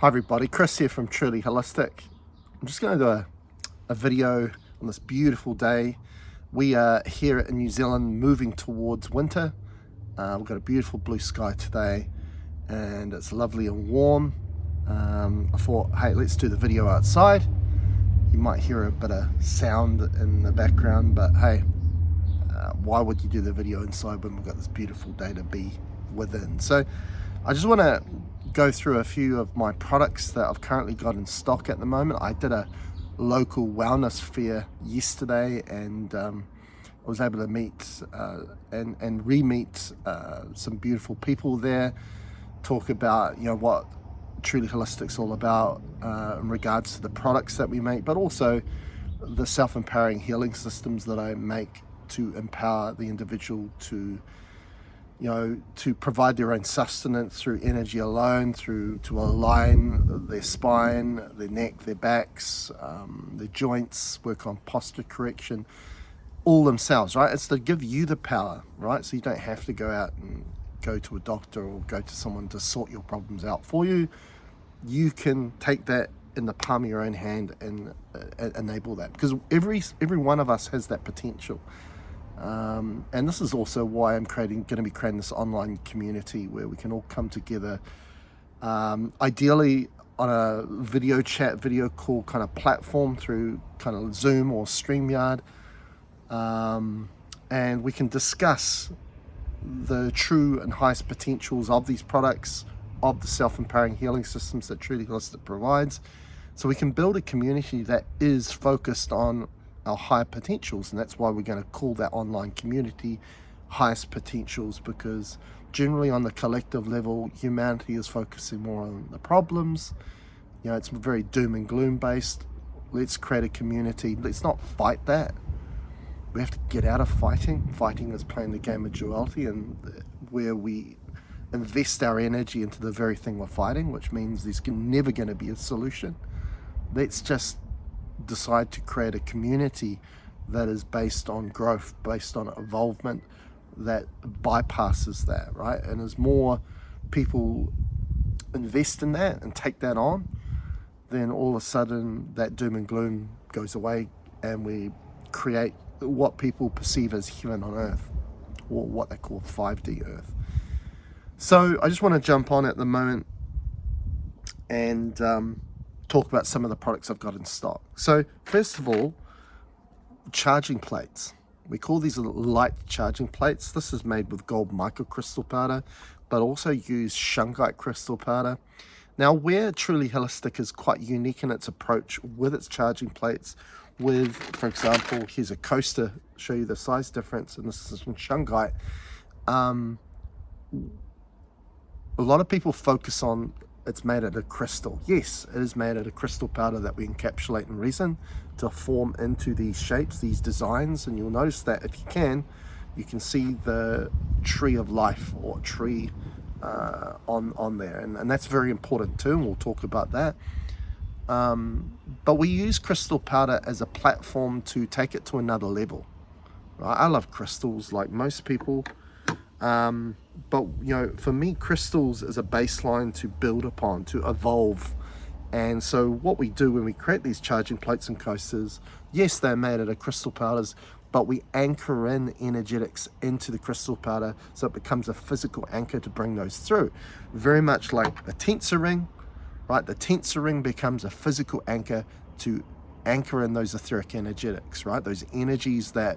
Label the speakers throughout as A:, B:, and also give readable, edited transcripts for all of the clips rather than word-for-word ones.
A: Hi everybody, Chris here from Truly Holistic. I'm just going to do a video on this beautiful day. We are here in New Zealand moving towards winter. We've got a beautiful blue sky today and it's lovely and warm. I thought, hey, let's do the video outside. You might hear a bit of sound in the background, but hey, why would you do the video inside when we've got this beautiful day to be within? So I just want to go through a few of my products that I've currently got in stock at the moment. I did a local wellness fair yesterday and I was able to meet and re-meet some beautiful people there, talk about what Truly Holistic's all about in regards to the products that we make, but also the self-empowering healing systems that I make to empower the individual to provide their own sustenance through energy alone, to align their spine, their neck, their backs, their joints, work on posture correction, all themselves, right? It's to give you the power, right? So you don't have to go out and go to a doctor or go to someone to sort your problems out for you. You can take that in the palm of your own hand and enable that, because every one of us has that potential. And this is also why I'm going to be creating this online community where we can all come together, ideally on a video call kind of platform through kind of Zoom or StreamYard, and we can discuss the true and highest potentials of these products, of the self-empowering healing systems that Truly Holistic provides, so we can build a community that is focused on our higher potentials. And that's why we're going to call that online community highest potentials, because generally on the collective level humanity is focusing more on the problems. It's very doom and gloom based. Let's create a community. Let's not fight that. We have to get out of fighting. Fighting is playing the game of duality, and where we invest our energy into the very thing we're fighting, which means there's never going to be a solution. Let's just decide to create a community that is based on growth, based on involvement, that bypasses that, right? And as more people invest in that and take that on, then all of a sudden that doom and gloom goes away and we create what people perceive as heaven on earth, or what they call 5D earth. So I just want to jump on at the moment and talk about some of the products I've got in stock. So first of all, charging plates. We call these light charging plates. This is made with gold microcrystal powder, but also use shungite crystal powder. Now, where Truly Holistic is quite unique in its approach with its charging plates, with, for example, here's a coaster, show you the size difference, and this is from shungite. A lot of people focus on it's made out of crystal. Yes, it is made out of crystal powder that we encapsulate in resin to form into these shapes, these designs. And you'll notice that if you can see the tree of life or tree on there. And that's very important too, and we'll talk about that. But we use crystal powder as a platform to take it to another level. Right? I love crystals like most people. But for me, crystals is a baseline to build upon, to evolve. And so what we do when we create these charging plates and coasters, yes, they're made out of crystal powders, but we anchor in energetics into the crystal powder so it becomes a physical anchor to bring those through. Very much like a tensor ring, right? The tensor ring becomes a physical anchor to anchor in those etheric energetics, right? Those energies that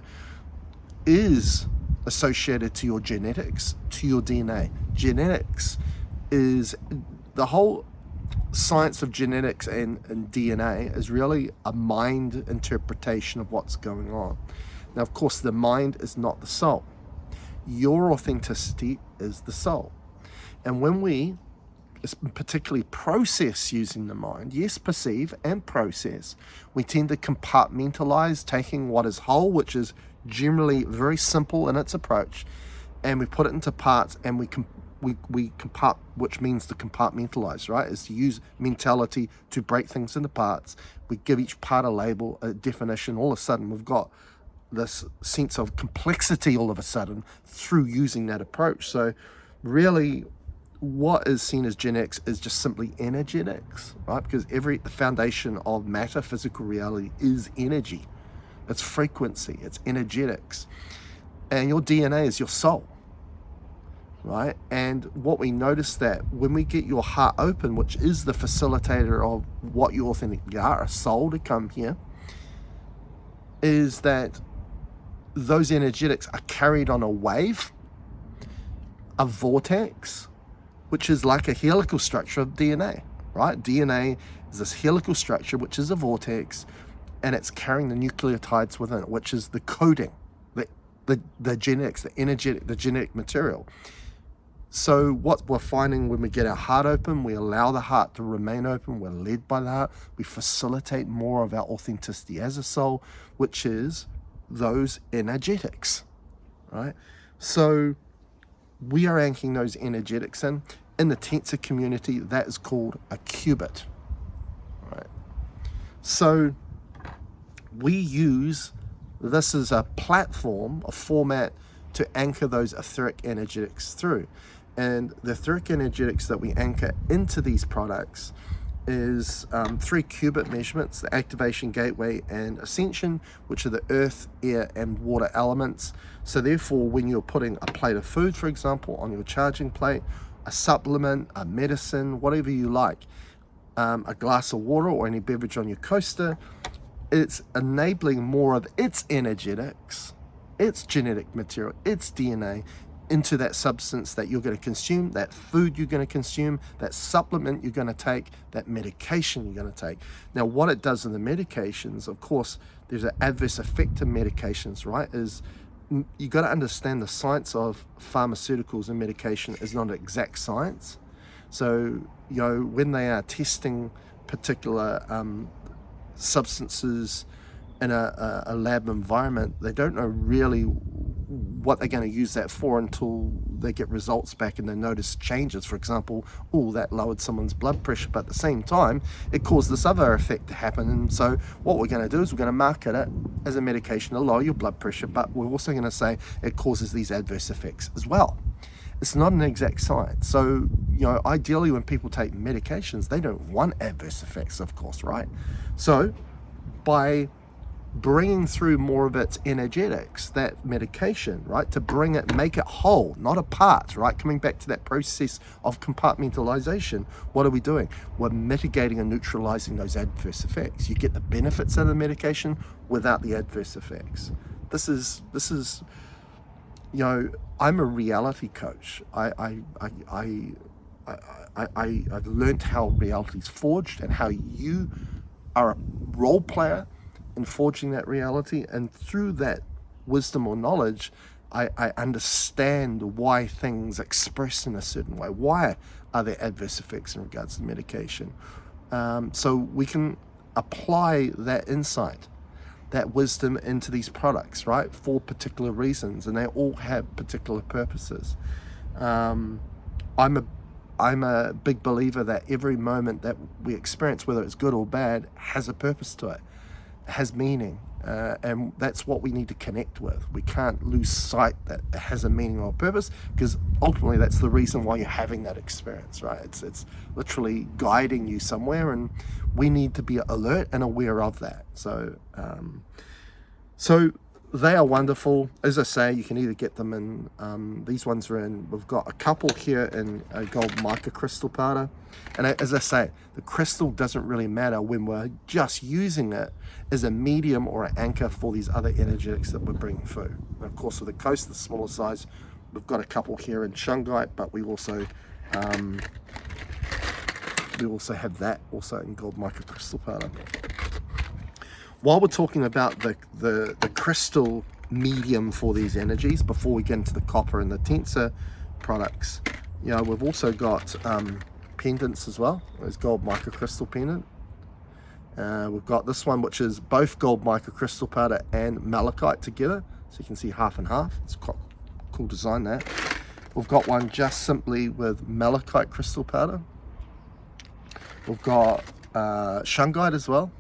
A: is associated to your genetics, to your DNA. Genetics is the whole science of genetics and DNA is really a mind interpretation of what's going on. Now, of course, the mind is not the soul. Your authenticity is the soul. And when we particularly process using the mind, yes, perceive and process, we tend to compartmentalize, taking what is whole, which is generally very simple in its approach, and we put it into parts, and we compart, which means to compartmentalize, right? Is to use mentality to break things into parts. We give each part a label, a definition. All of a sudden, we've got this sense of complexity all of a sudden through using that approach. So really, what is seen as genetics is just simply energetics, right? Because the foundation of matter, physical reality, is energy. It's frequency, it's energetics. And your DNA is your soul, right? And what we notice that when we get your heart open, which is the facilitator of what you authentically are, a soul to come here, is that those energetics are carried on a wave, a vortex, which is like a helical structure of DNA, right? DNA is this helical structure, which is a vortex, and it's carrying the nucleotides within it, which is the coding, the genetics, the genetic material. So what we're finding when we get our heart open, we allow the heart to remain open, we're led by the heart, we facilitate more of our authenticity as a soul, which is those energetics, right? So we are anchoring those energetics in the tensor community. That is called a qubit, right? So we use this as a platform, a format to anchor those etheric energetics through. And the etheric energetics that we anchor into these products is 3 qubit measurements, the activation, gateway, and ascension, which are the earth, air, and water elements. So therefore, when you're putting a plate of food, for example, on your charging plate, a supplement, a medicine, whatever you like, a glass of water or any beverage on your coaster, it's enabling more of its energetics, its genetic material, its DNA, into that substance that you're going to consume, that food you're going to consume, that supplement you're going to take, that medication you're going to take. Now, what it does in the medications, of course, there's an adverse effect to medications, right? Is you got to understand the science of pharmaceuticals and medication is not an exact science. So, when they are testing particular substances in a lab environment, they don't know really what they're going to use that for until they get results back and they notice changes. For example, that lowered someone's blood pressure, but at the same time it caused this other effect to happen. And so what we're going to do is we're going to market it as a medication to lower your blood pressure, but we're also going to say it causes these adverse effects as well. It's not an exact science. So ideally when people take medications, they don't want adverse effects, of course, right? So by bringing through more of its energetics, that medication, right, to bring it, make it whole, not a part, right? Coming back to that process of compartmentalization, what are we doing? We're mitigating and neutralizing those adverse effects. You get the benefits of the medication without the adverse effects. This is I'm a reality coach. I've learned how reality is forged and how you are a role player in forging that reality, and through that wisdom or knowledge, I understand why things express in a certain way. Why are there adverse effects in regards to medication? So we can apply that insight, that wisdom into these products, right, for particular reasons, and they all have particular purposes. I'm a big believer that every moment that we experience, whether it's good or bad, has a purpose to it. Has meaning, and that's what we need to connect with. We can't lose sight that it has a meaning or a purpose, because ultimately that's the reason why you're having that experience, right? It's literally guiding you somewhere, and we need to be alert and aware of that. So they are wonderful. As I say, you can either get them in, these ones are in, we've got a couple here in a gold mica crystal powder. And as I say, the crystal doesn't really matter when we're just using it as a medium or an anchor for these other energetics that we're bringing through. And of course, with the coast, the smaller size, we've got a couple here in shungite, but we also have that also in gold mica crystal powder. While we're talking about the crystal medium for these energies, before we get into the copper and the tensor products, we've also got pendants as well. There's gold mica crystal pendant. We've got this one, which is both gold mica crystal powder and malachite together, so you can see half and half. It's quite cool design there. We've got one just simply with malachite crystal powder. We've got shungite as well.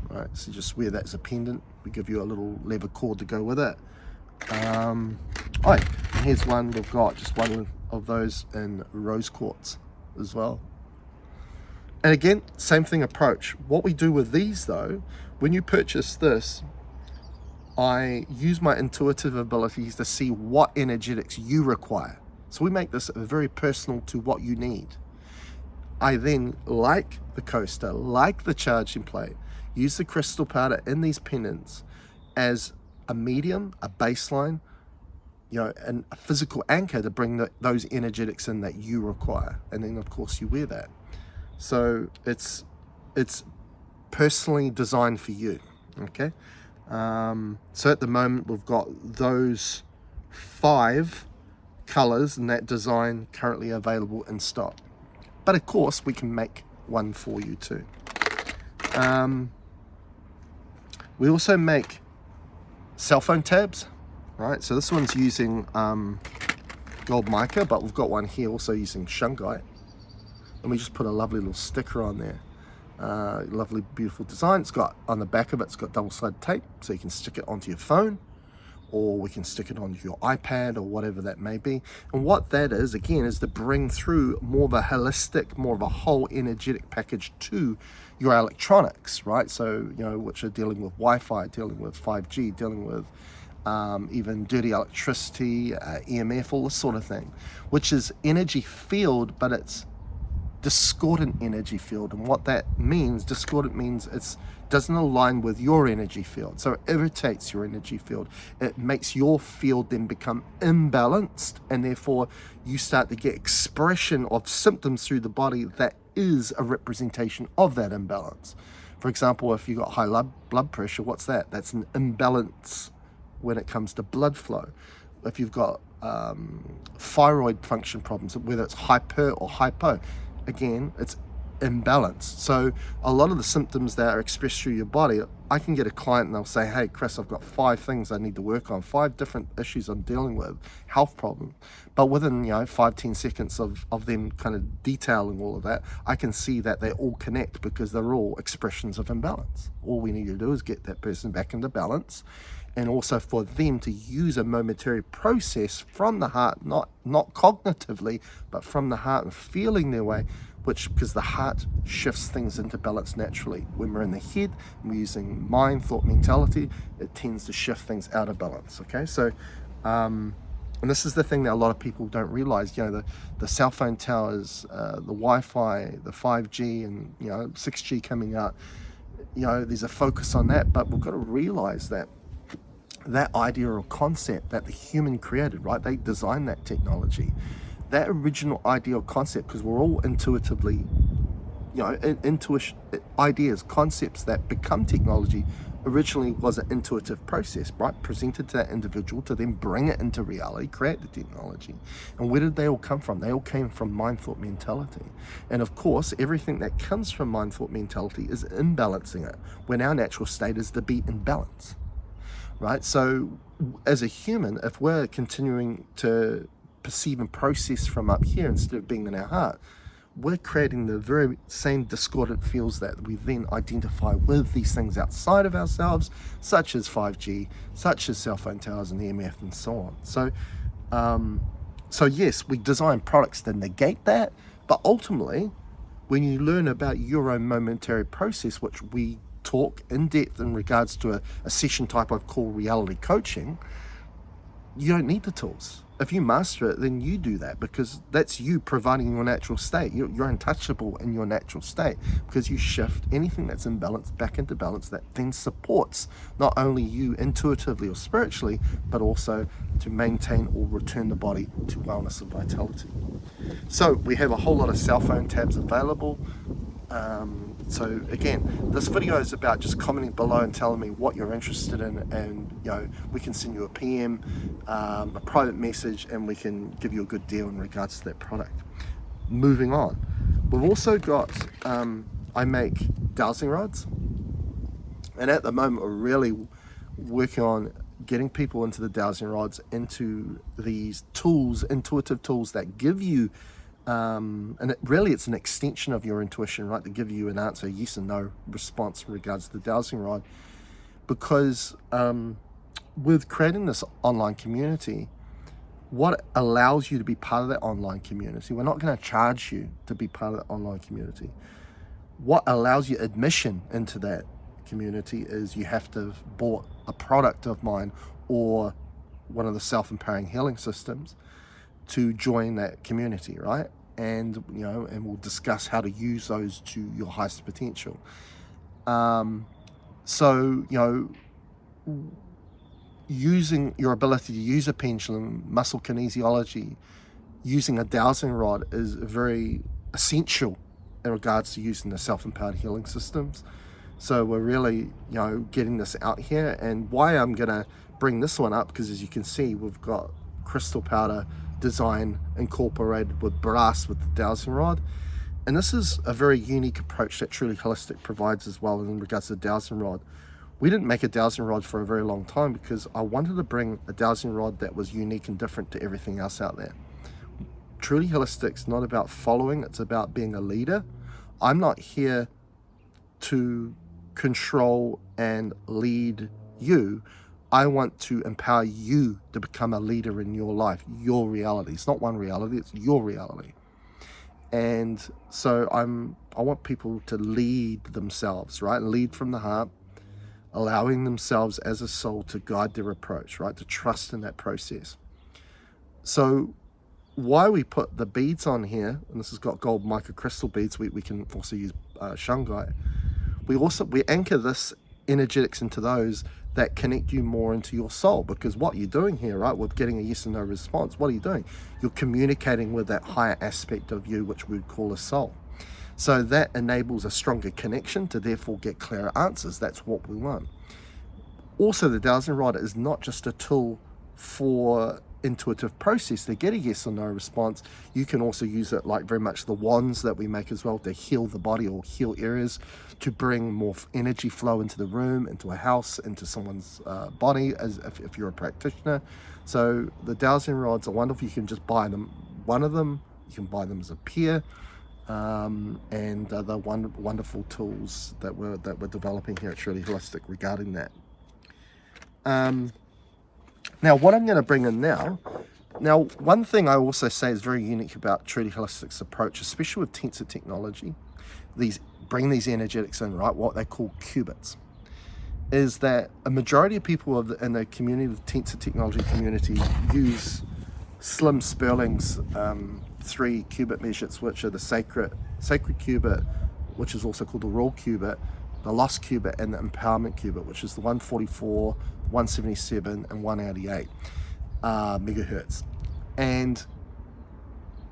A: Right, so just wear that as a pendant. We give you a little leather cord to go with it. And here's one, we've got just one of those in rose quartz as well. And again, same thing approach. What we do with these though, when you purchase this, I use my intuitive abilities to see what energetics you require. So we make this very personal to what you need. I then, like the coaster, like the charging plate, use the crystal powder in these pendants as a medium, a baseline, and a physical anchor to bring those energetics in that you require. And then of course you wear that. So it's personally designed for you, okay? So at the moment we've got those 5 colors in that design currently available in stock. But of course we can make one for you too. We also make cell phone tabs, right? So this one's using gold mica, but we've got one here also using shungite. And we just put a lovely little sticker on there. Lovely, beautiful design. It's got, on the back of it, it's got double-sided tape, so you can stick it onto your phone, or we can stick it onto your iPad, or whatever that may be. And what that is, again, is to bring through more of a holistic, more of a whole energetic package to your electronics, right? So, which are dealing with Wi-Fi, dealing with 5G, dealing with even dirty electricity, EMF, all this sort of thing, which is energy field, but it's discordant energy field. And what that means, discordant means it doesn't align with your energy field, so it irritates your energy field. It makes your field then become imbalanced, and therefore you start to get expression of symptoms through the body that is a representation of that imbalance. For example, if you've got high blood pressure, what's that? That's an imbalance when it comes to blood flow. If you've got thyroid function problems, whether it's hyper or hypo, again, it's imbalanced. So a lot of the symptoms that are expressed through your body, I can get a client and they'll say, hey Chris, I've got 5 things I need to work on, 5 different issues I'm dealing with, health problems. But within 5-10 seconds of them kind of detailing all of that, I can see that they all connect because they're all expressions of imbalance. All we need to do is get that person back into balance, and also for them to use a momentary process from the heart, not cognitively, but from the heart and feeling their way, because the heart shifts things into balance naturally. When we're in the head, we're using mind, thought, mentality, it tends to shift things out of balance, okay? So, and this is the thing that a lot of people don't realize, the cell phone towers, the Wi-Fi, the 5G, and 6G coming out, there's a focus on that, but we've got to realize that idea or concept that the human created, right? They designed that technology. That original idea or concept, because we're all intuitively, intuition, ideas, concepts that become technology, originally was an intuitive process, right? Presented to that individual to then bring it into reality, create the technology. And where did they all come from? They all came from mind, thought, mentality. And of course, everything that comes from mind, thought, mentality is imbalancing it, when our natural state is to be in balance. Right? So as a human, if we're continuing to perceive and process from up here instead of being in our heart, we're creating the very same discordant fields that we then identify with these things outside of ourselves, such as 5G, such as cell phone towers and EMF and so on. So yes, we design products to negate that, but ultimately, when you learn about your own momentary process, which we talk in depth in regards to a session type I call reality coaching, you don't need the tools. If you master it, then you do that, because that's you providing your natural state. You're untouchable in your natural state, because you shift anything that's imbalanced back into balance, that then supports not only you intuitively or spiritually, but also to maintain or return the body to wellness and vitality. So we have a whole lot of cell phone tabs available. So again, this video is about just commenting below and telling me what you're interested in, and we can send you a PM, a private message, and we can give you a good deal in regards to that product. Moving on, we've also got I make dowsing rods, and at the moment we're really working on getting people into the dowsing rods, into these tools, intuitive tools that give you and it's an extension of your intuition, right, to give you an answer, yes and no response in regards to the dowsing rod. Because with creating this online community, what allows you to be part of that online community. We're not going to charge you to be part of that online community. What allows you admission into that community is you have to have bought a product of mine or one of the self-empowering healing systems to join that community, right? And and we'll discuss how to use those to your highest potential. So using your ability to use a pendulum, muscle kinesiology, using a dowsing rod is very essential in regards to using the self-empowered healing systems. So we're really, getting this out here. And why I'm going to bring this one up, because as you can see, we've got crystal powder design incorporated with brass with the dowsing rod. And this is a very unique approach that Truly Holistic provides as well in regards to the dowsing rod. We didn't make a dowsing rod for a very long time because I wanted to bring a dowsing rod that was unique and different to everything else out there. Truly Holistic's not about following, it's about being a leader. I'm not here to control and lead you. I want to empower you to become a leader in your life, your reality. It's not one reality, it's your reality. And so I want people to lead themselves, right? Lead from the heart, allowing themselves as a soul to guide their approach, right? To trust in that process. So why we put the beads on here, and this has got gold microcrystal beads, we can also use shungite. We anchor this energetics into those that connect you more into your soul, because what you're doing here, right, with getting a yes and no response, what are you doing? You're communicating with that higher aspect of you, which we would call a soul. So that enables a stronger connection to therefore get clearer answers. That's what we want. Also, the dowsing rod is not just a tool for intuitive process to get a yes or no response. You can also use it like very much the wands that we make as well to heal the body or heal areas, to bring more energy flow into the room, into a house, into someone's body, as if you're a practitioner. So the dowsing rods are wonderful. You can just buy them, one of them, you can buy them as a pair, and the wonderful tools that we're developing here at Truly Holistic regarding that. Now, what I'm going to bring in now, one thing I also say is very unique about Truly Holistic's approach, especially with tensor technology, bring these energetics in, right, what they call cubits, is that a majority of people in the community, the tensor technology community, use Slim Sperling's 3 cubit measures, which are the sacred cubit, which is also called the royal cubit, the lost cubit, and the empowerment cubit, which is the 144, 177, and 188 megahertz. And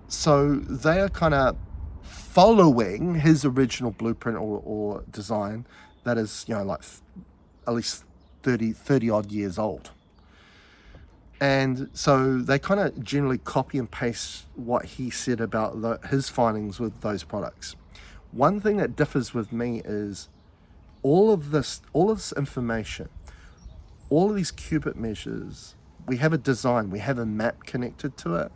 A: so they are kind of following his original blueprint or design that is, like at least 30 odd years old. And so they kind of generally copy and paste what he said about his findings with those products. One thing that differs with me is all of this information, all of these cubit measures, we have a design, we have a map connected to it.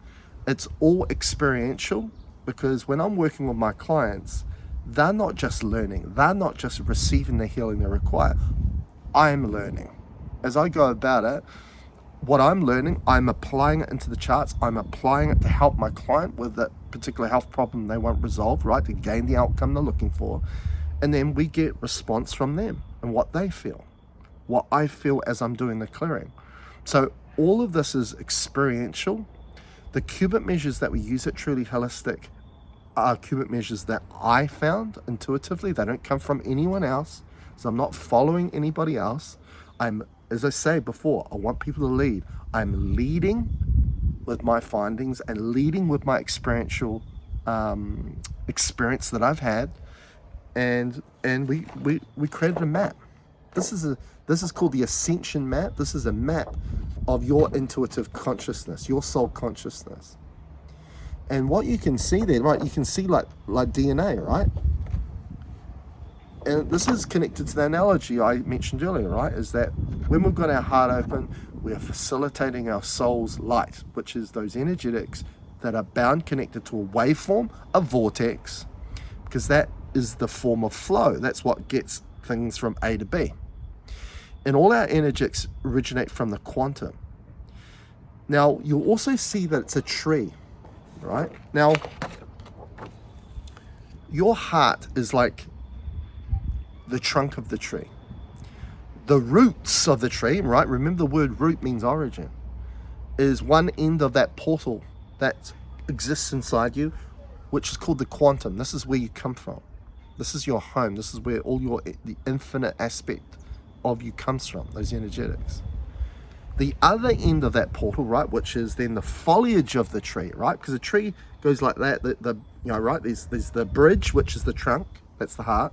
A: It's all experiential, because when I'm working with my clients, they're not just learning, they're not just receiving the healing they require. I'm learning. As I go about it, what I'm learning, I'm applying it into the charts. I'm applying it to help my client with that particular health problem they want resolved, right, to gain the outcome they're looking for. And then we get response from them and what they feel, what I feel as I'm doing the clearing. So all of this is experiential. The cubit measures that we use at Truly Holistic are cubit measures that I found intuitively. They don't come from anyone else. So I'm not following anybody else. As I say before, I want people to lead. I'm leading with my findings and leading with my experiential experience that I've had. And we created a map. This is called the Ascension map. This is a map of your intuitive consciousness, your soul consciousness. And what you can see there, right, you can see like DNA, right? And this is connected to the analogy I mentioned earlier, right? Is that when we've got our heart open, we're facilitating our soul's light, which is those energetics that are bound, connected to a waveform, a vortex, because that is the form of flow. That's what gets things from A to B. And all our energetics originate from the quantum. Now, you'll also see that it's a tree, right? Now, your heart is like the trunk of the tree. The roots of the tree, right? Remember the word root means origin, is one end of that portal that exists inside you, which is called the quantum. This is where you come from. This is your home. This is where all the infinite aspect of you comes from, those energetics. The other end of that portal, right, which is then the foliage of the tree, right? Because the tree goes like that, right? There's the bridge, which is the trunk, that's the heart,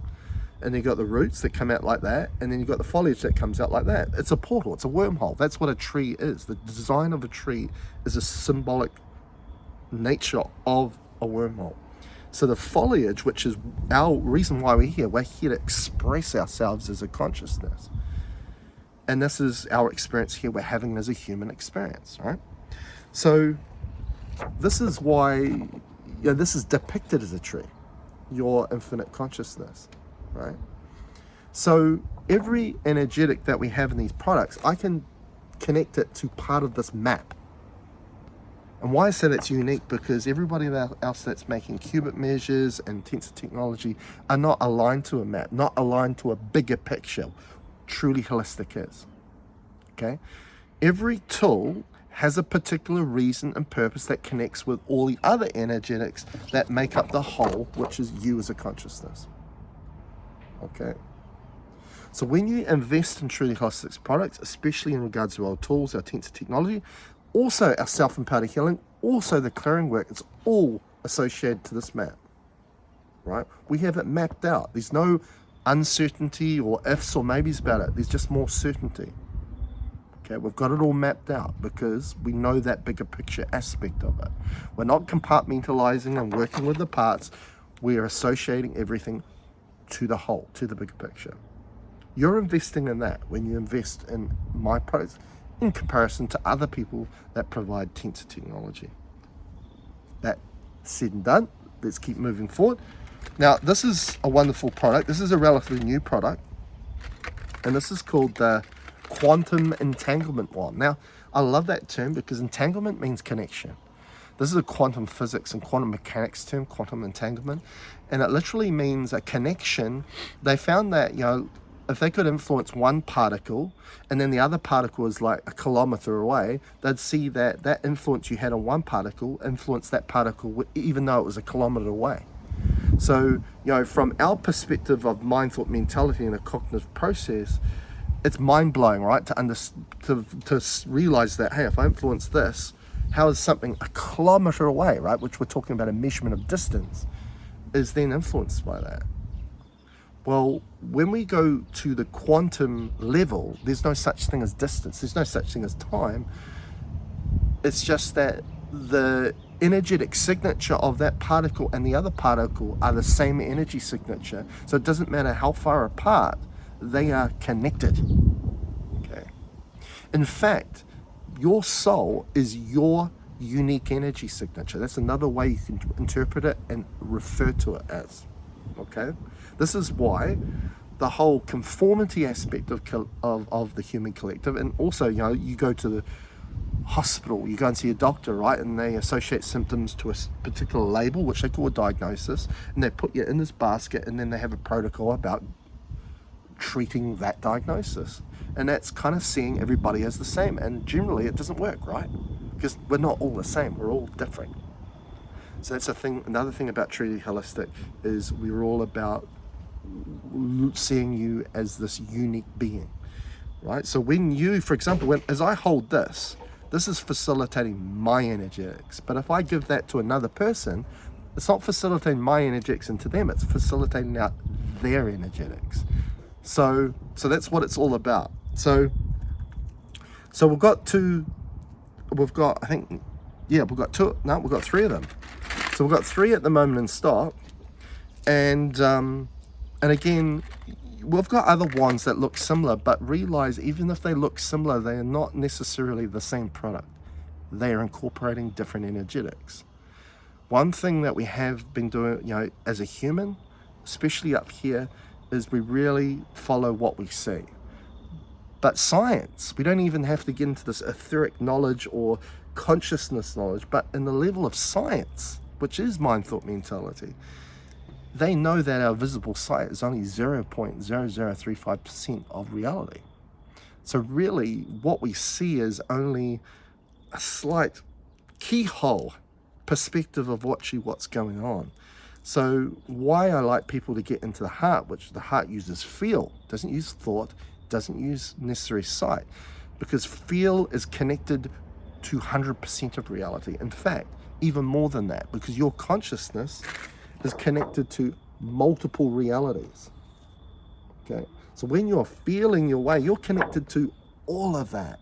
A: and then you've got the roots that come out like that, and then you've got the foliage that comes out like that. It's a portal, it's a wormhole. That's what a tree is. The design of a tree is a symbolic nature of a wormhole. So the foliage, which is our reason why we're here to express ourselves as a consciousness. And this is our experience here we're having as a human experience, right? So this is why, this is depicted as a tree, your infinite consciousness, right? So every energetic that we have in these products, I can connect it to part of this map. And why I say that's unique, because everybody else that's making qubit measures and tensor technology are not aligned to a map, not aligned to a bigger picture. Truly holistic is. Okay? Every tool has a particular reason and purpose that connects with all the other energetics that make up the whole, which is you as a consciousness. Okay? So when you invest in truly holistic products, especially in regards to our tools, our tensor technology, also our self-imparted healing, also the clearing work, it's all associated to this map. Right? We have it mapped out. There's no uncertainty or ifs or maybes about it. There's just more certainty. Okay, we've got it all mapped out because we know that bigger picture aspect of it. We're not compartmentalizing and working with the parts. We're associating everything to the whole, to the bigger picture. You're investing in that when you invest in my products in comparison to other people that provide tensor technology. That said and done, let's keep moving forward. Now, this is a wonderful product. This is a relatively new product, and this is called the quantum entanglement wand. Now, I love that term because entanglement means connection. This is a quantum physics and quantum mechanics term, quantum entanglement, and it literally means a connection. They found that, if they could influence one particle and then the other particle is like a kilometer away, they'd see that that influence you had on one particle influenced that particle even though it was a kilometer away. So, from our perspective of mind, thought, mentality, and a cognitive process, it's mind-blowing, right? To realize that, hey, if I influence this, how is something a kilometer away, right, which we're talking about a measurement of distance, is then influenced by that? Well, when we go to the quantum level, there's no such thing as distance. There's no such thing as time. It's just that the energetic signature of that particle and the other particle are the same energy signature. So it doesn't matter how far apart, they are connected. Okay. In fact, your soul is your unique energy signature. That's another way you can interpret it and refer to it as. Okay. This is why the whole conformity aspect of the human collective, and also, you go to the hospital, you go and see a doctor, right, and they associate symptoms to a particular label, which they call a diagnosis, and they put you in this basket, and then they have a protocol about treating that diagnosis. And that's kind of seeing everybody as the same, and generally it doesn't work, right? Because we're not all the same, we're all different. So that's another thing about truly holistic is we're all about seeing you as this unique being, right? So when you, for example, as I hold this is facilitating my energetics, but if I give that to another person, it's not facilitating my energetics into them, it's facilitating out their energetics. So that's what it's all about. So we've got three of them. So we've got 3 at the moment in stock, and again, we've got other wands that look similar, but realize even if they look similar, they are not necessarily the same product. They are incorporating different energetics. One thing that we have been doing, as a human, especially up here, is we really follow what we see. But science, we don't even have to get into this etheric knowledge or consciousness knowledge, but in the level of science, which is mind, thought, mentality, they know that our visible sight is only 0.0035% of reality. So really, what we see is only a slight keyhole perspective of what's going on. So why I like people to get into the heart, which the heart uses feel, doesn't use thought, doesn't use necessary sight, because feel is connected to 100% of reality. In fact, even more than that, because your consciousness is connected to multiple realities. Okay, so when you're feeling your way, you're connected to all of that.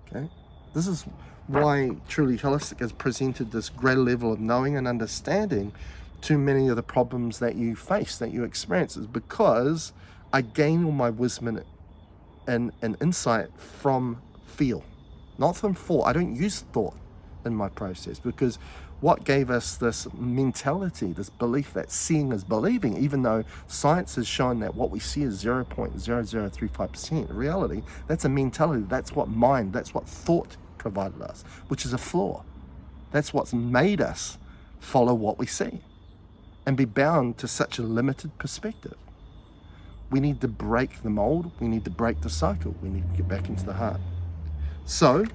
A: Okay, this is why Truly Holistic has presented this greater level of knowing and understanding to many of the problems that you face, that you experience, is because I gain all my wisdom and insight from feel, not from thought. I don't use thought in my process, because what gave us this mentality, this belief that seeing is believing, even though science has shown that what we see is 0.0035% reality, that's a mentality. That's what mind, that's what thought provided us, which is a flaw. That's what's made us follow what we see and be bound to such a limited perspective. We need to break the mold. We need to break the cycle. We need to get back into the heart. So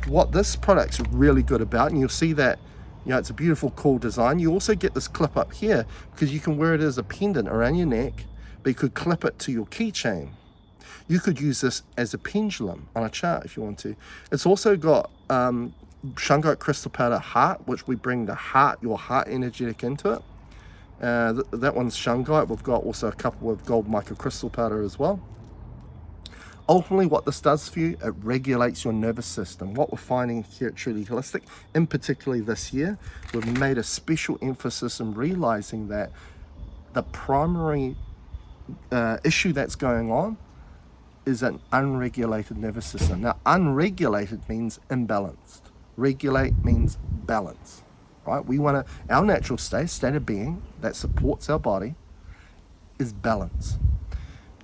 A: what this product's really good about, and you'll see that, you know, it's a beautiful, cool design. You also get this clip up here because you can wear it as a pendant around your neck, but you could clip it to your keychain. You could use this as a pendulum on a chart if you want to. It's also got shungite crystal powder heart, which we bring the heart, your heart energetic into it. That one's shungite. We've got also a couple of gold microcrystal powder as well. Ultimately, what this does for you, it regulates your nervous system. What we're finding here at Truly Holistic, in particularly this year, we've made a special emphasis in realizing that the primary issue that's going on is an unregulated nervous system. Now, unregulated means imbalanced. Regulate means balance, right? We want to, our natural state of being that supports our body is balance.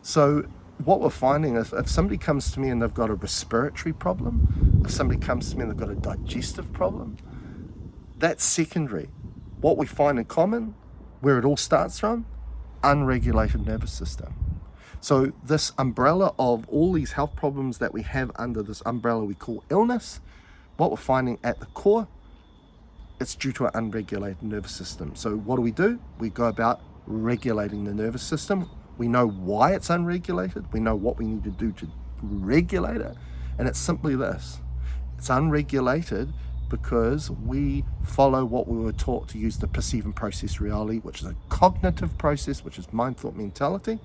A: So what we're finding is if somebody comes to me and they've got a respiratory problem, if somebody comes to me and they've got a digestive problem, that's secondary. What we find in common, where it all starts from, unregulated nervous system. So this umbrella of all these health problems that we have under this umbrella we call illness, what we're finding at the core, it's due to an unregulated nervous system. So what do? We go about regulating the nervous system. We know why it's unregulated. We know what we need to do to regulate it. And it's simply this. It's unregulated because we follow what we were taught to use to perceive and process reality, which is a cognitive process, which is mind, thought, mentality.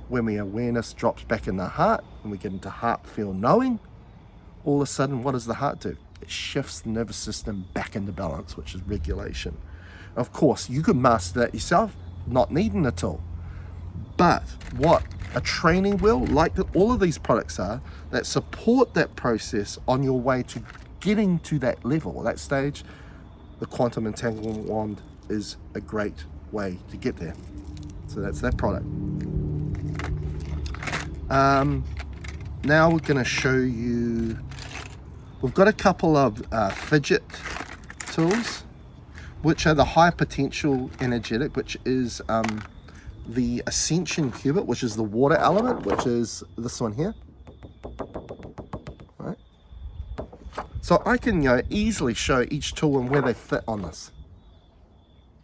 A: When the awareness drops back in the heart and we get into heart, feel, knowing, all of a sudden, what does the heart do? It shifts the nervous system back into balance, which is regulation. Of course, you could master that yourself, not needing a tool. But what a training wheel, like all of these products are, that support that process on your way to getting to that level, that stage, the quantum entanglement wand is a great way to get there. So that's that product. Now we're going to show you, we've got a couple of fidget tools, which are the high potential energetic, which is the Ascension cubit, which is the water element, which is this one here. Right? So I can, you know, easily show each tool and where they fit on this.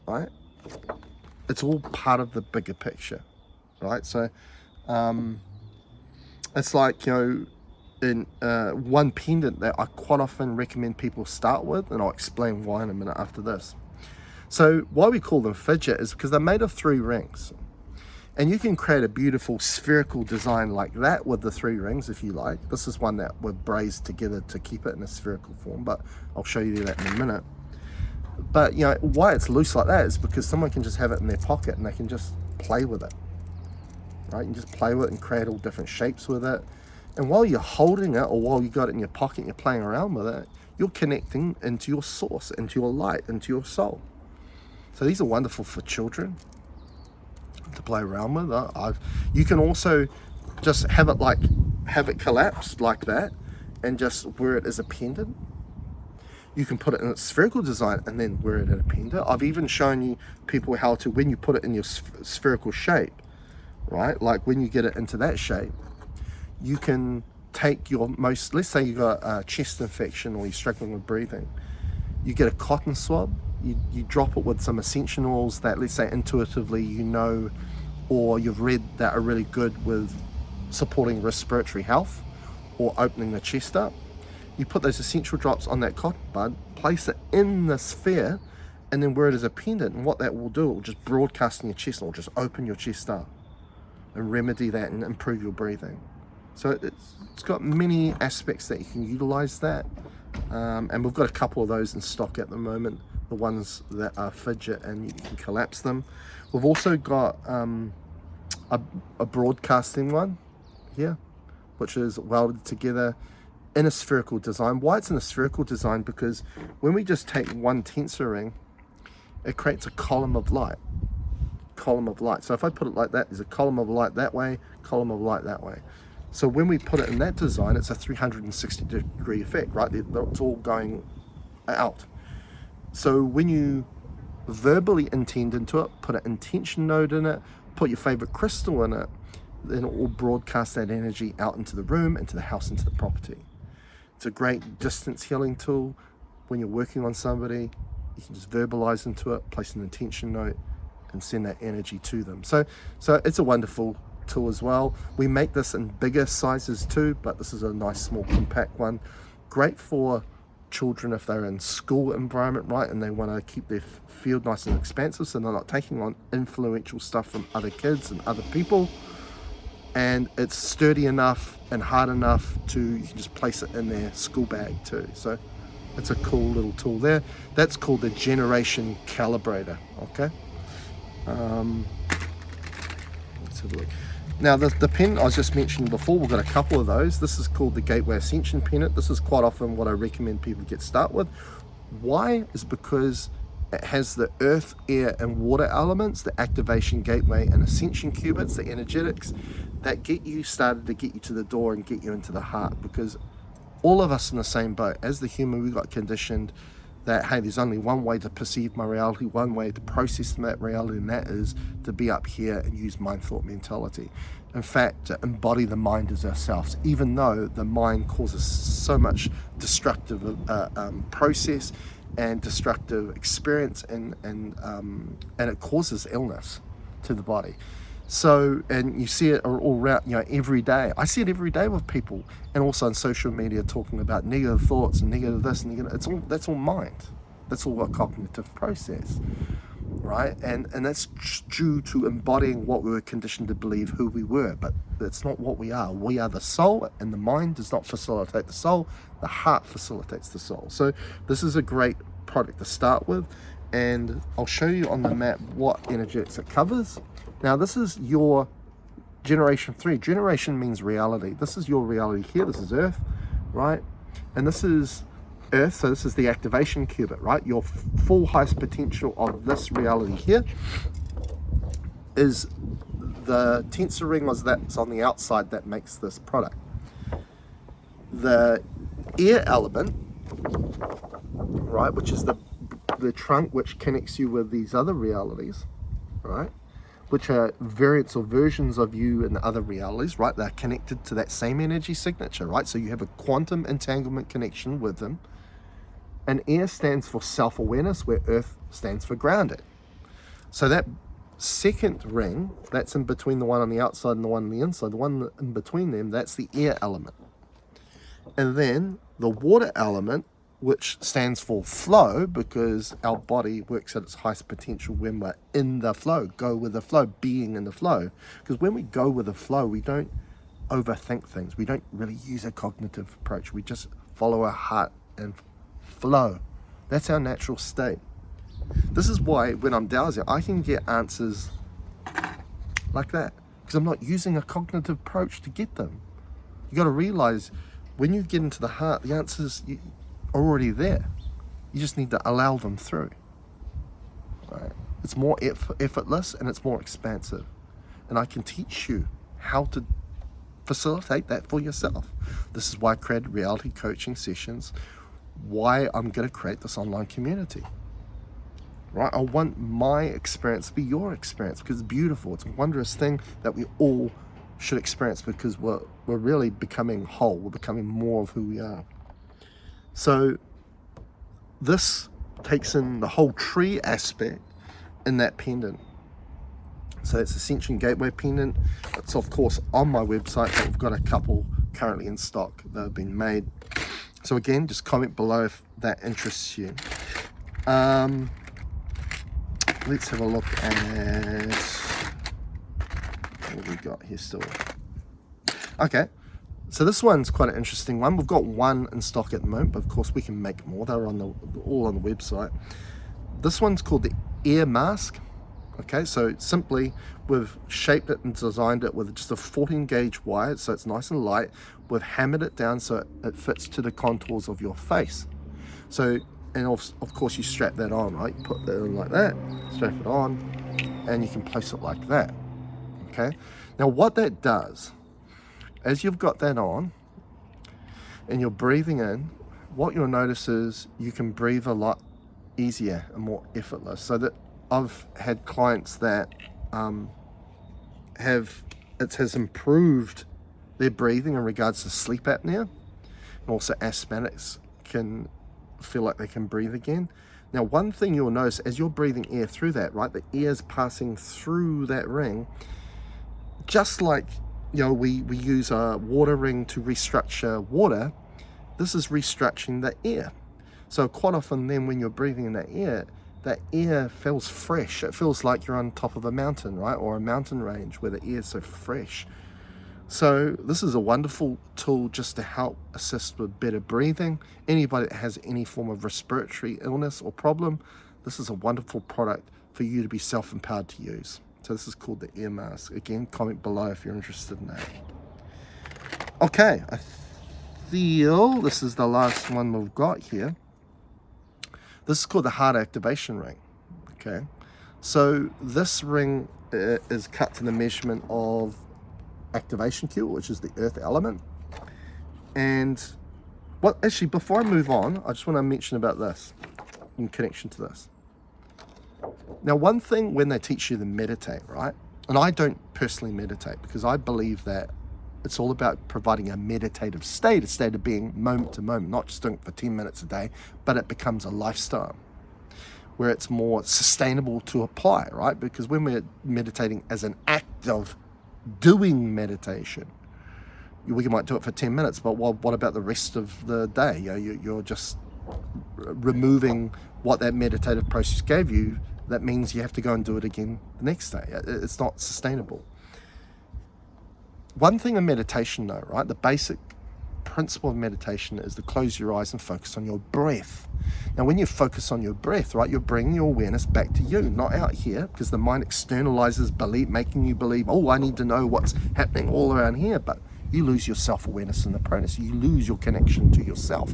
A: Right? It's all part of the bigger picture. Right? So it's like, you know, in one pendant that I quite often recommend people start with, and I'll explain why in a minute after this. So why we call them fidget is because they're made of 3 rings. And you can create a beautiful spherical design like that with the 3 rings if you like. This is one that we've brazed together to keep it in a spherical form, but I'll show you that in a minute. But, you know, why it's loose like that is because someone can just have it in their pocket and they can just play with it. Right? You can just play with it and create all different shapes with it. And while you're holding it, or while you got it in your pocket and you're playing around with it, you're connecting into your source, into your light, into your soul. So these are wonderful for children to play around with. You can also just have it collapsed like that, and just wear it as a pendant. You can put it in a spherical design and then wear it in a pendant. I've even shown you people how to, when you put it in your spherical shape, right? Like when you get it into that shape, you can take your most, let's say you got a chest infection or you're struggling with breathing. You get a cotton swab, you drop it with some Ascension oils that, let's say intuitively you know, or you've read that are really good with supporting respiratory health or opening the chest up. You put those essential drops on that cotton bud, place it in the sphere, and then wear it as a pendant. And what that will do, it will just broadcast in your chest, and it will just open your chest up and remedy that and improve your breathing. So it's got many aspects that you can utilize that. And we've got a couple of those in stock at the moment, the ones that are fidget and you can collapse them. We've also got a broadcasting one here, which is welded together in a spherical design. Why it's in a spherical design? Because when we just take one tensor ring, it creates a column of light. So if I put it like that, there's a column of light that way, column of light that way. So when we put it in that design, it's a 360-degree effect, right? It's all going out. So when you verbally intend into it, put an intention node in it, put your favorite crystal in it, then it will broadcast that energy out into the room, into the house, into the property. It's a great distance healing tool. When you're working on somebody, you can just verbalize into it, place an intention note, and send that energy to them. So it's a wonderful tool as well. We make this in bigger sizes too, but this is a nice small compact one. Great for children if they're in school environment, right, and they want to keep their field nice and expansive, so they're not taking on influential stuff from other kids and other people. And it's sturdy enough and hard enough to, you can just place it in their school bag too. So it's a cool little tool there. That's called the Generation Calibrator. Okay. Let's have a look. Now the pen I was just mentioning before, we've got a couple of those. This is called the Gateway Ascension pennant. This is quite often what I recommend people get started with. Why? Is because it has the earth, air and water elements, the activation gateway and ascension cubits, the energetics that get you started, to get you to the door and get you into the heart. Because all of us in the same boat. As the human, we got conditioned that, hey, there's only one way to perceive my reality, one way to process that reality, and that is to be up here and use mind, thought, mentality. In fact, to embody the mind as ourselves, even though the mind causes so much destructive process and destructive experience, and it causes illness to the body. So, and you see it all around, every day. I see it every day with people, and also on social media, talking about negative thoughts and negative this and negative. That's all mind. That's all a cognitive process, right? And that's due to embodying what we were conditioned to believe who we were. But that's not what we are. We are the soul, and the mind does not facilitate the soul. The heart facilitates the soul. So this is a great product to start with, and I'll show you on the map what energetics it covers. Now this is your generation 3. Generation means reality. This is your reality here. This is Earth, right? And this is Earth, so this is the activation qubit, right? Your full highest potential of this reality here is the tensor ring that's on the outside that makes this product. The air element, right, which is the trunk which connects you with these other realities, right, which are variants or versions of you in other realities, right? They're connected to that same energy signature, right? So you have a quantum entanglement connection with them. And air stands for self-awareness, where earth stands for grounded. So that second ring, that's in between the one on the outside and the one on the inside, the one in between them, that's the air element. And then the water element, which stands for flow, because our body works at its highest potential when we're in the flow, go with the flow, being in the flow. Because when we go with the flow, we don't overthink things. We don't really use a cognitive approach. We just follow our heart and flow. That's our natural state. This is why when I'm dowsing, I can get answers like that, because I'm not using a cognitive approach to get them. You got to realize when you get into the heart, the answers are already there. You just need to allow them through. Right? It's more effortless and it's more expansive. And I can teach you how to facilitate that for yourself. This is why I created reality coaching sessions, why I'm going to create this online community. Right? I want my experience to be your experience because it's beautiful. It's a wondrous thing that we all should experience because we're really becoming whole. We're becoming more of who we are. So this takes in the whole tree aspect in that pendant. So it's Ascension Gateway pendant. It's of course on my website, but we've got a couple currently in stock that have been made. So again, just comment below if that interests you. Let's have a look at what we got here still. Okay, so this one's quite an interesting one. We've got one in stock at the moment, but of course we can make more. They're all on the website. This one's called the ear mask. Okay, so simply we've shaped it and designed it with just a 14 gauge wire, so it's nice and light. We've hammered it down so it fits to the contours of your face. So, and of course you strap that on, right? You put that in like that, strap it on, and you can place it like that. Okay, now what that does, as you've got that on and you're breathing in, what you'll notice is you can breathe a lot easier and more effortless. So that I've had clients that it has improved their breathing in regards to sleep apnea, and also asthmatics can feel like they can breathe again. Now, one thing you'll notice as you're breathing air through that, right, the air's passing through that ring, just like, you know, we use a water ring to restructure water. This is restructuring the air. So quite often then when you're breathing in that air feels fresh. It feels like you're on top of a mountain, right? Or a mountain range where the air is so fresh. So this is a wonderful tool just to help assist with better breathing. Anybody that has any form of respiratory illness or problem, this is a wonderful product for you to be self-empowered to use. So this is called the ear mask. Again, comment below if you're interested in that. Okay, I feel this is the last one we've got here. This is called the heart activation ring. Okay, so this ring is cut to the measurement of activation Q, which is the earth element. And actually, before I move on, I just want to mention about this in connection to this. Now, one thing when they teach you to meditate, right? And I don't personally meditate because I believe that it's all about providing a meditative state, a state of being moment to moment, not just doing it for 10 minutes a day, but it becomes a lifestyle where it's more sustainable to apply, right? Because when we're meditating as an act of doing meditation, we might do it for 10 minutes, but what about the rest of the day? You're just removing what that meditative process gave you. That means you have to go and do it again the next day. It's not sustainable. One thing in meditation though, right, the basic principle of meditation is to close your eyes and focus on your breath. Now, when you focus on your breath, right, you're bringing your awareness back to you, not out here, because the mind externalizes belief, making you believe, oh, I need to know what's happening all around here, but you lose your self-awareness in the process. You lose your connection to yourself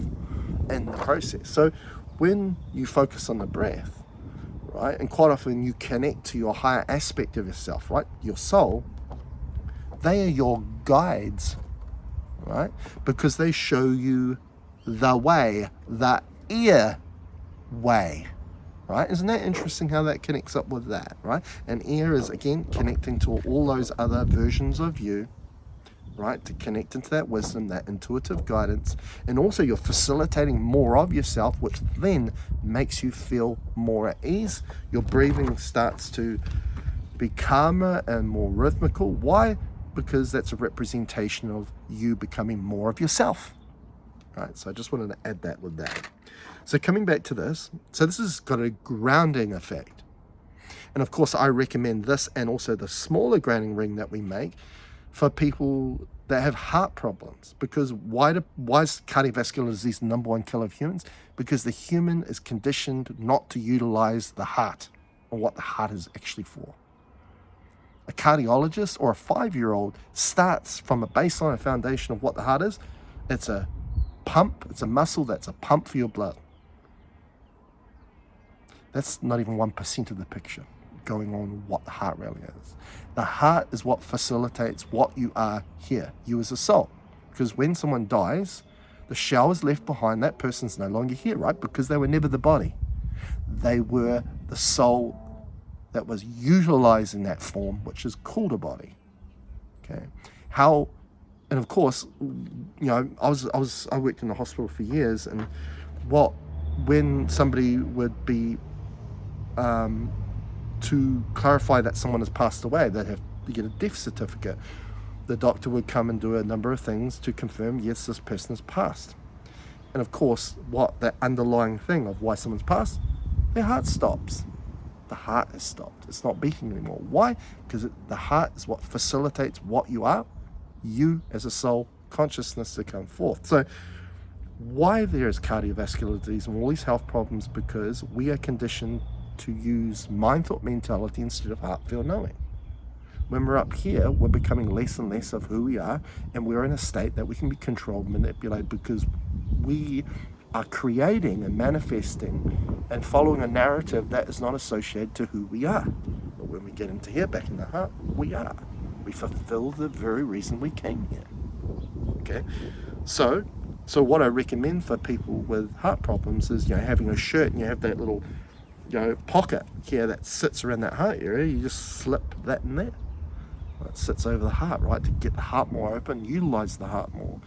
A: in the process. So when you focus on the breath, right, and quite often you connect to your higher aspect of yourself, right, your soul, they are your guides, right? Because they show you the way, the ear way, right? Isn't that interesting how that connects up with that, right? And ear is, again, connecting to all those other versions of you, right? To connect into that wisdom, that intuitive guidance. And also you're facilitating more of yourself, which then makes you feel more at ease. Your breathing starts to be calmer and more rhythmical. Why? Because that's a representation of you becoming more of yourself, right? So I just wanted to add that with that. So coming back to this, so this has got a grounding effect. And of course, I recommend this and also the smaller grounding ring that we make for people that have heart problems. Because why is cardiovascular disease the #1 killer of humans? Because the human is conditioned not to utilize the heart or what the heart is actually for. A cardiologist or a 5-year-old starts from a baseline, a foundation of what the heart is. It's a pump, it's a muscle that's a pump for your blood. That's not even 1% of the picture, going on, what the heart really is. The heart is what facilitates what you are here, you as a soul. Because when someone dies, the shell is left behind, that person's no longer here, right? Because they were never the body. They were the soul that was utilizing that form, which is called a body. Okay. And of course, I worked in the hospital for years, and when somebody would be to clarify that someone has passed away, they'd have to get a death certificate. The doctor would come and do a number of things to confirm, yes, this person has passed. And of course, that underlying thing of why someone's passed, their heart stops. The heart has stopped. It's not beating anymore. Why? Because the heart is what facilitates what you are, you as a soul consciousness to come forth. So why there is cardiovascular disease and all these health problems? Because we are conditioned to use mind thought mentality instead of heart feel knowing. When we're up here, we're becoming less and less of who we are, and we're in a state that we can be controlled, manipulated, because we are creating and manifesting and following a narrative that is not associated to who we are. But when we get into here, back in the heart, we are. We fulfill the very reason we came here. Okay? So what I recommend for people with heart problems is, having a shirt and you have that little, pocket here that sits around that heart area. You just slip that in there. It sits over the heart, right, to get the heart more open, utilize the heart more.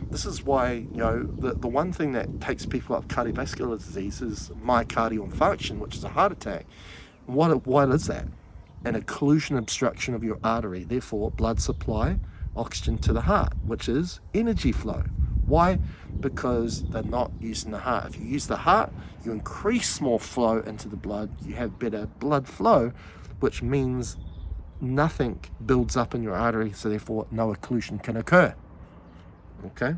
A: This is why, the one thing that takes people up cardiovascular disease is myocardial infarction, which is a heart attack. What is that? An occlusion, obstruction of your artery, therefore blood supply, oxygen to the heart, which is energy flow. Why? Because they're not using the heart. If you use the heart, you increase more flow into the blood, you have better blood flow, which means nothing builds up in your artery, so therefore no occlusion can occur. Okay?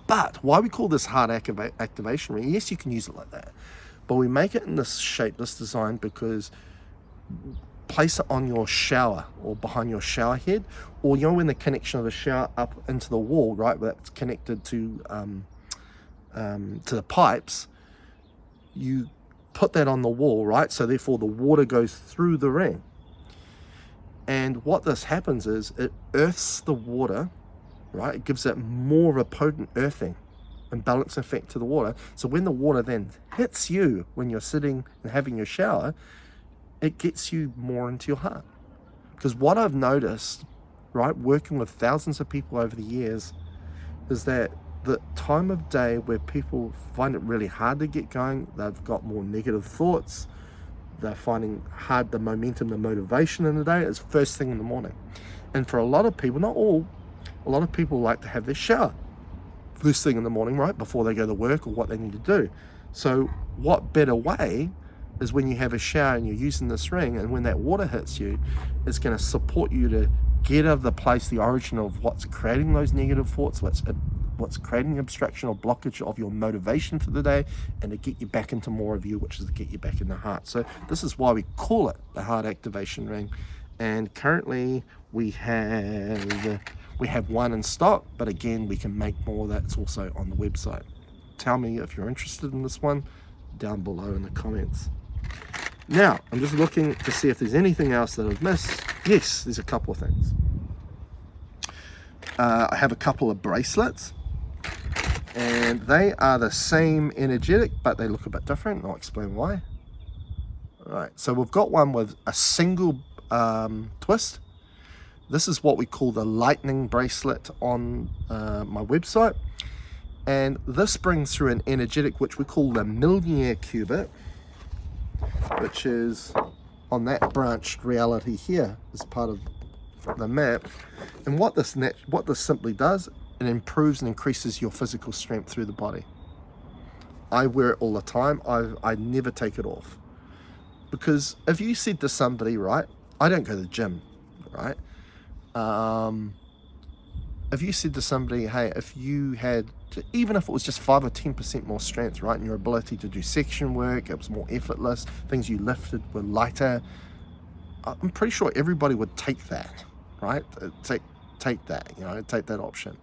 A: But why we call this heart activation ring, yes, you can use it like that, but we make it in this shape, this design, because place it on your shower or behind your shower head, or when the connection of the shower up into the wall, right, where it's connected to the pipes, you put that on the wall, right, so therefore the water goes through the ring. And what this happens is it earths the water, right? It gives it more of a potent earthing and balance effect to the water. So when the water then hits you when you're sitting and having your shower, it gets you more into your heart. Because what I've noticed, right, working with thousands of people over the years, is that the time of day where people find it really hard to get going, they've got more negative thoughts, they're finding hard the momentum, the motivation in the day, is first thing in the morning. And for a lot of people, not all, a lot of people like to have their shower first thing in the morning, right, before they go to work or what they need to do. So what better way is when you have a shower and you're using this ring, and when that water hits you, it's going to support you to get out of the place, the origin of what's creating those negative thoughts, what's creating obstruction or blockage of your motivation for the day, and to get you back into more of you, which is to get you back in the heart. So this is why we call it the heart activation ring. And currently we have one in stock, but again, we can make more. That's also on the website. Tell me if you're interested in this one down below in the comments. Now, I'm just looking to see if there's anything else that I've missed. Yes, there's a couple of things. I have a couple of bracelets, and they are the same energetic, but they look a bit different. I'll explain why. All right, so we've got one with a single twist. This is what we call the lightning bracelet on my website, and this brings through an energetic which we call the millionaire cubit, which is on that branched reality here as part of the map. And what this simply does, it improves and increases your physical strength through the body. I wear it all the time. I never take it off, because if you said to somebody, right, I don't go to the gym, right, if you said to somebody, hey, if you had, even if it was just 5 or 10% more strength, right, and your ability to do section work, it was more effortless, things you lifted were lighter, I'm pretty sure everybody would take that, right? Take that, take that option.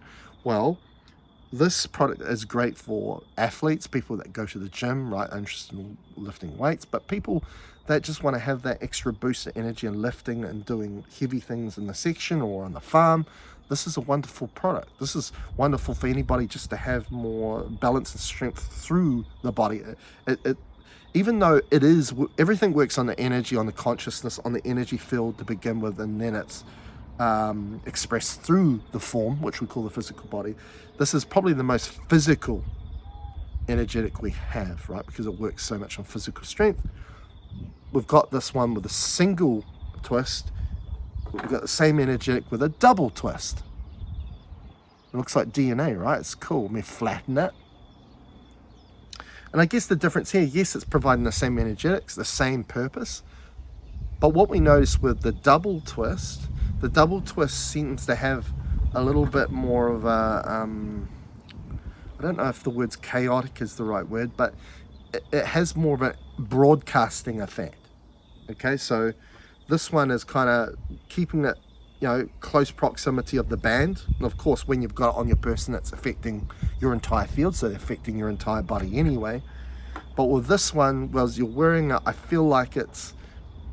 A: Well, this product is great for athletes, people that go to the gym, right, interested in lifting weights, but people that just want to have that extra boost of energy and lifting and doing heavy things in the section or on the farm. This is a wonderful product. This is wonderful for anybody just to have more balance and strength through the body. Even though it is, everything works on the energy, on the consciousness, on the energy field to begin with, and then it's expressed through the form, which we call the physical body. This is probably the most physical energetic we have, right? Because it works so much on physical strength. We've got this one with a single twist. We've got the same energetic with a double twist. It looks like DNA, right? It's cool. Let me flatten it. And I guess the difference here, yes, it's providing the same energetics, the same purpose. But what we notice with the double twist seems to have a little bit more of a, I don't know if the word's chaotic is the right word, but it has more of a broadcasting effect. Okay, so this one is kind of keeping it, close proximity of the band. And of course, when you've got it on your person, it's affecting your entire field, so they're affecting your entire body anyway. But with this one, well, as you're wearing it, I feel like it's,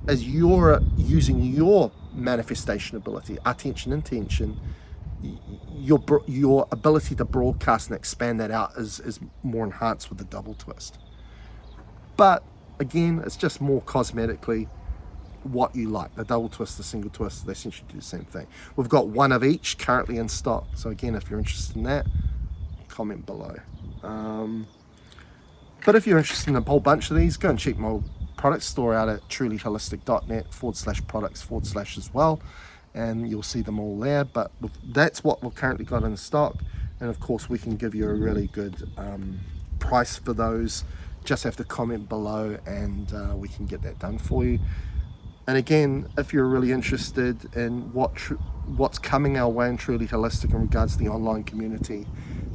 A: as you're using your manifestation ability, attention, intention, your ability to broadcast and expand that out is more enhanced with the double twist. But again, it's just more cosmetically what you like. The double twist, the single twist, they essentially do the same thing. We've got one of each currently in stock, so again, if you're interested in that, comment below. But if you're interested in a whole bunch of these, go and check my product store out at trulyholistic.net/products/ as well, and you'll see them all there. But that's what we've currently got in stock, and of course we can give you a really good price for those. Just have to comment below and we can get that done for you. And again, if you're really interested in what's coming our way in Truly Holistic in regards to the online community,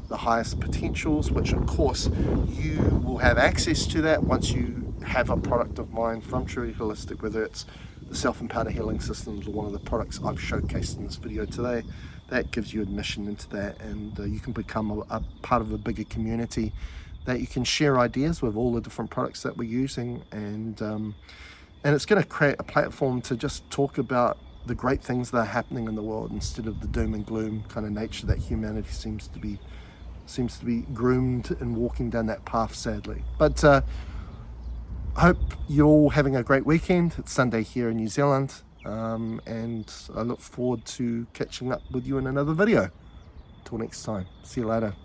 A: the highest potentials, which of course you will have access to that once you have a product of mine from Truly Holistic, whether it's the Self-Empowered Healing Systems or one of the products I've showcased in this video today. That gives you admission into that, and you can become a part of a bigger community that you can share ideas with all the different products that we're using, and it's going to create a platform to just talk about the great things that are happening in the world instead of the doom and gloom kind of nature that humanity seems to be groomed and walking down that path, sadly. But I hope you're all having a great weekend. It's Sunday here in New Zealand, and I look forward to catching up with you in another video. Till next time, see you later.